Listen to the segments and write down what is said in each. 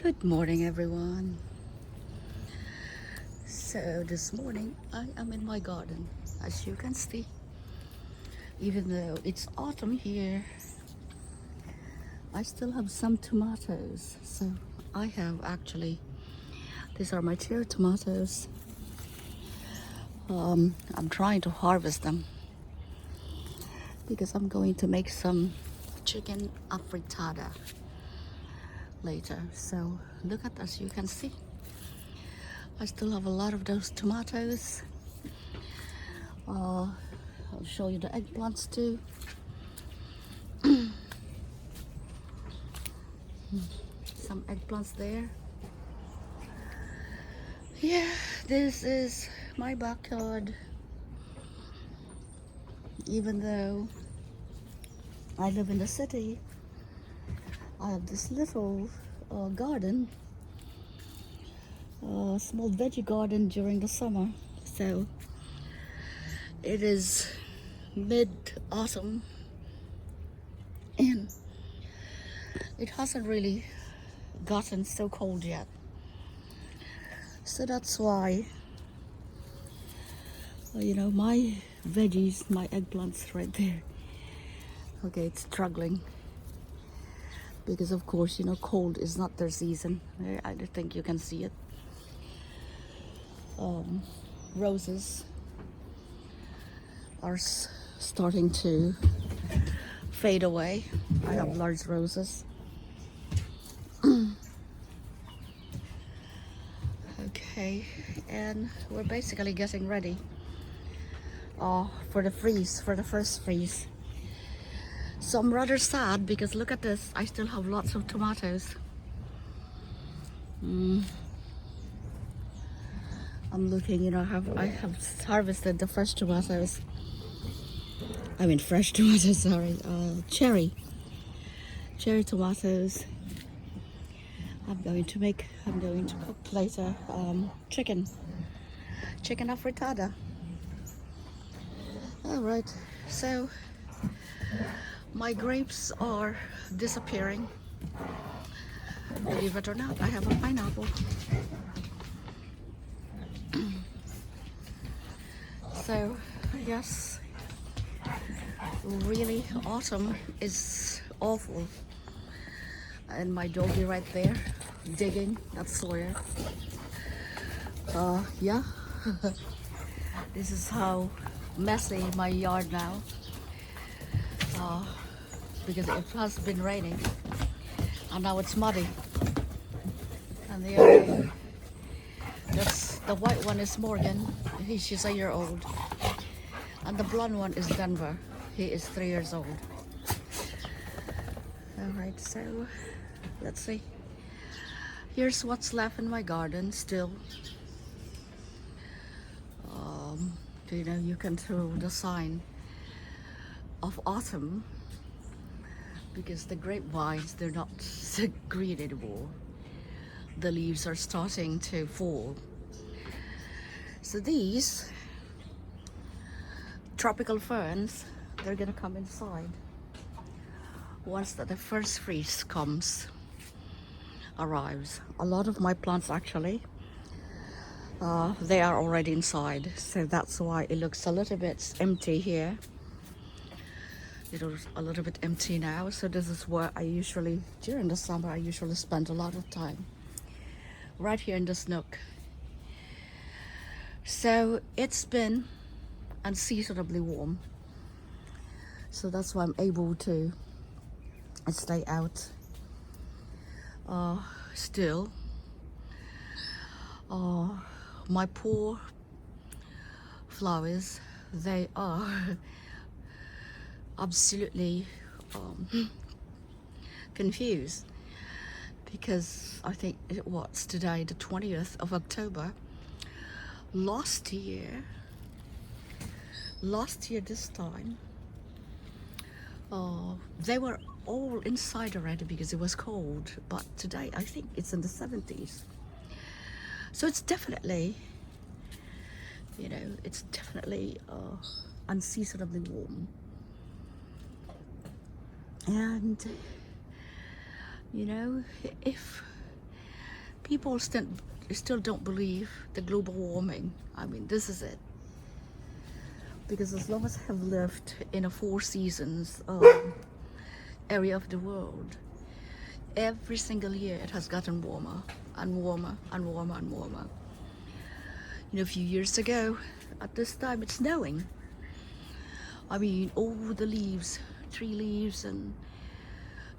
Good morning, everyone. So, this morning I am in my garden. As you can see, even though it's autumn here, I still have some tomatoes. So, I have actually, these are my cherry tomatoes. I'm trying to harvest them because I'm going to make some chicken afritada later. So, look at, as you can see, I still have a lot of those tomatoes. I'll show you the eggplants too. Some eggplants there. Yeah, this is my backyard. Even though I live in the city, I have this little garden, small veggie garden during the summer. So it is mid-autumn and it hasn't really gotten so cold yet. So that's why, my veggies, my eggplants right there. Okay, it's struggling because of course, cold is not their season. I don't think you can see it. Roses are starting to fade away. I have large roses. Okay, and we're basically getting ready for the freeze, for the first freeze. So I'm rather sad because look at this, I still have lots of tomatoes. I'm looking, I have harvested the fresh tomatoes. I mean fresh tomatoes, sorry, cherry tomatoes. I'm going to cook later chicken afritada. All right, so my grapes are disappearing. Believe it or not, I have a pineapple. So, yes, really, autumn is awful. And my doggy right there, digging, that's Sawyer. Yeah, this is how messy my yard now. Because it has been raining and now it's muddy. And the other, the white one is Morgan. She's a year old. And the blonde one is Denver. He is 3 years old. All right, so let's see. Here's what's left in my garden still. You can throw the sign of autumn because the grapevines, they're not so green anymore. The leaves are starting to fall. So these tropical ferns, they're gonna come inside once the first freeze arrives. A lot of my plants actually, they are already inside, so that's why it looks a little bit empty here. It was a little bit empty now, so this is where I usually, during the summer, I usually spend a lot of time. Right here in this nook. So it's been unseasonably warm. So that's why I'm able to stay out still. My poor flowers, they are absolutely confused because I think it was today the 20th of October. Last year this time, they were all inside already because it was cold, but today I think it's in the 70s. So it's definitely, unseasonably warm. And, if people still don't believe the global warming. I mean, this is it. Because as long as I have lived in a four seasons area of the world, every single year it has gotten warmer and warmer and warmer and warmer. You know, a few years ago, at this time, it's snowing. I mean, all the leaves, tree leaves and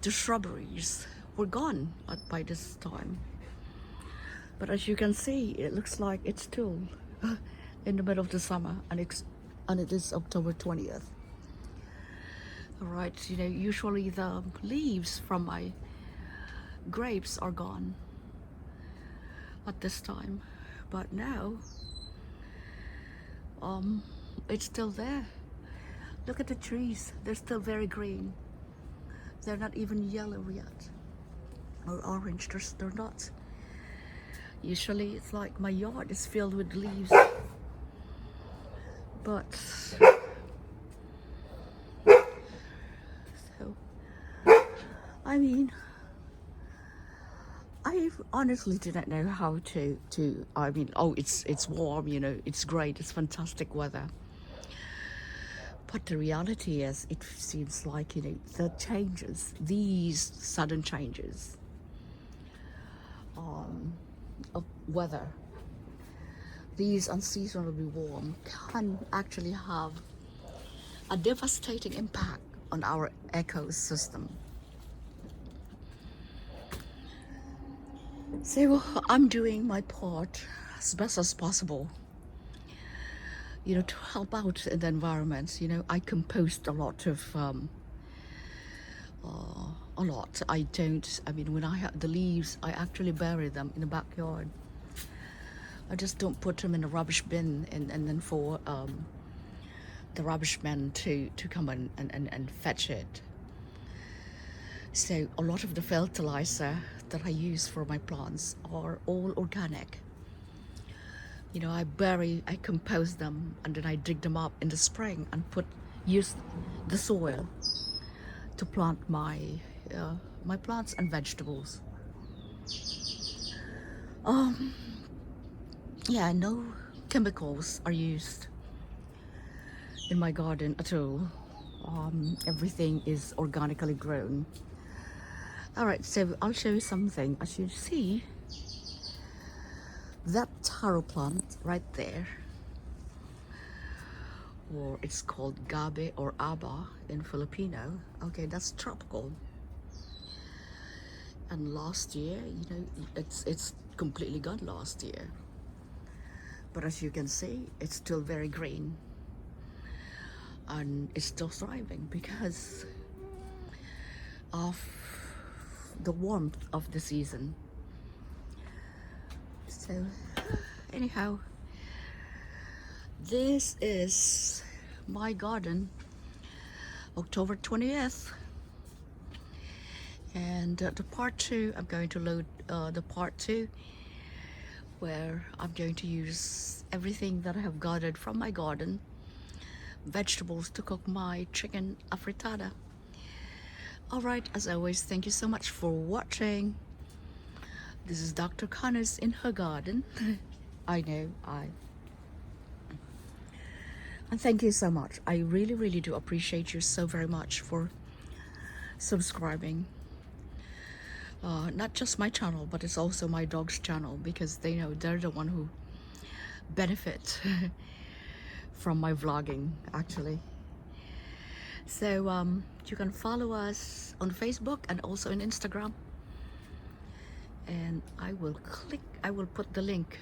the shrubberies were gone by this time. But as you can see, it looks like it's still in the middle of the summer, and it is October 20th. All right, you know, usually the leaves from my grapes are gone at this time, but now it's still there. Look at the trees, they're still very green. They're not even yellow yet or orange. They're not. Usually it's like my yard is filled with leaves, but so I mean, I honestly didn't know how to I mean, oh, it's warm, you know, it's great, it's fantastic weather. But the reality is, it seems like, you know, the changes, these sudden changes of weather, these unseasonably warm, can actually have a devastating impact on our ecosystem. So I'm doing my part as best as possible, you know, to help out in the environment. You know, I compost a lot of I mean, when I have the leaves, I actually bury them in the backyard. I just don't put them in a rubbish bin and then for the rubbish men to come and fetch it. So a lot of the fertilizer that I use for my plants are all organic. You know, I compose them, and then I dig them up in the spring and use the soil to plant my plants and vegetables. Yeah, no chemicals are used in my garden at all. Everything is organically grown. All right, so I'll show you something. As you see, that taro plant right there, or it's called gabe or aba in Filipino. Okay, that's tropical. And last year, you know, it's completely gone last year. But as you can see, it's still very green, and it's still thriving because of the warmth of the season. So anyhow, this is my garden, October 20th. And the part two, I'm going to load the part two, where I'm going to use everything that I have gathered from my garden, vegetables, to cook my chicken afritada. All right, as always, thank you so much for watching. This is Dr. Connors in her garden. I know, and thank you so much. I really, really do appreciate you so very much for subscribing. Not just my channel, but it's also my dog's channel, because they know they're the one who benefit from my vlogging, actually. So you can follow us on Facebook and also on Instagram, and I will put the link.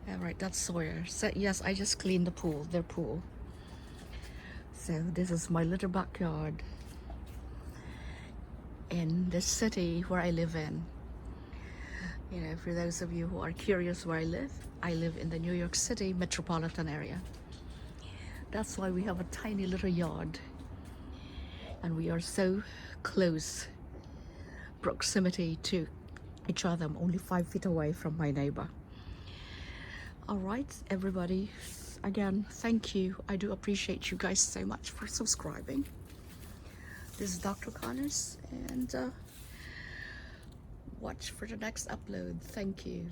All right, that's Sawyer. So yes, I just cleaned their pool. So this is my little backyard in the city where I live in. You know, for those of you who are curious where I live in the New York City metropolitan area. That's why we have a tiny little yard, and we are so close proximity to each other. I'm only 5 feet away from my neighbor. All right, everybody, again, thank you. I do appreciate you guys so much for subscribing. This is Dr. Connors, and watch for the next upload. Thank you.